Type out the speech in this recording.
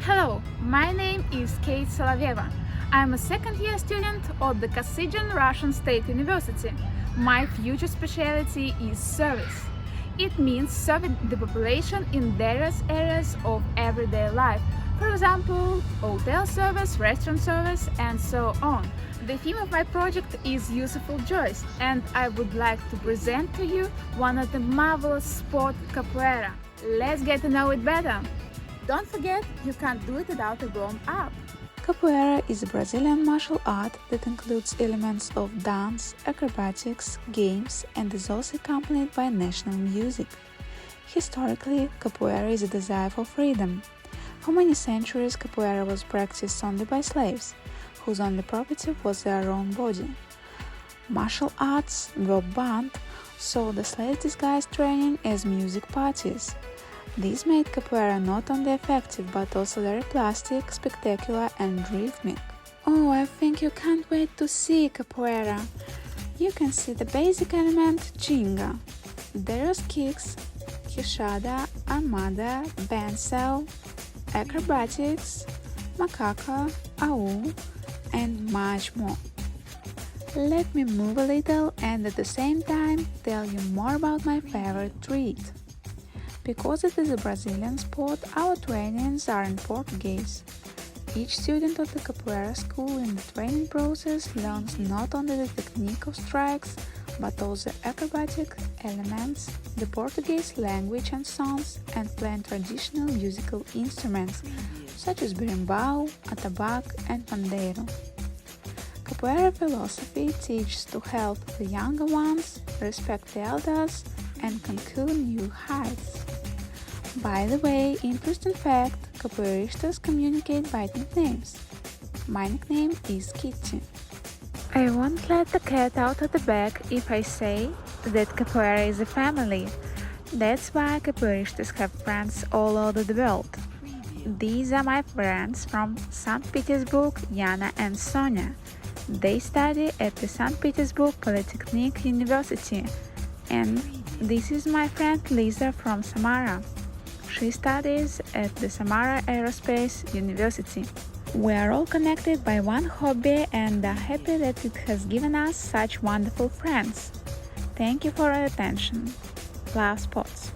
Hello, my name is Kate Соловьева. I'm a second-year student at the Kazakh Russian State University. My future specialty is service. It means serving the population in various areas of everyday life. For example, hotel service, restaurant service, and so on. The theme of my project is Useful Joys, and I would like to present to you one of the marvelous sport Capoeira. Let's get to know it better. Don't forget, you can't do it without a warm-up. Capoeira is a Brazilian martial art that includes elements of dance, acrobatics, games, and is also accompanied by national music. Historically, Capoeira is a desire for freedom. For many centuries, Capoeira was practiced only by slaves, whose only property was their own body. Martial arts were banned, so the slaves disguised training as music parties. This made Capoeira not only effective but also very plastic, spectacular and rhythmic. Oh, I think you can't wait to see Capoeira. You can see the basic element Ginga. There's kicks, quixada, armada, bensel, acrobatics, macaca, au, and much more. Let me move a little and at the same time tell you more about my favorite treat. Because it is a Brazilian sport, our trainings are in Portuguese. Each student of the Capoeira school in the training process learns not only the technique of strikes, but also acrobatic elements, the Portuguese language and songs, and playing traditional musical instruments such as berimbau, atabaque, and pandeiro. Capoeira philosophy teaches to help the younger ones, respect the elders, and conquer new heights. By the way, interesting fact, capoeiristas communicate by nicknames. My nickname is Kitty. I won't let the cat out of the bag if I say that Capoeira is a family. That's why capoeiristas have friends all over the world. These are my friends from St. Petersburg, Yana and Sonia. They study at the St. Petersburg Polytechnic University. And this is my friend Lisa from Samara. She studies at the Samara Aerospace University. We are all connected by one hobby and are happy that it has given us such wonderful friends. Thank you for your attention. Love sports.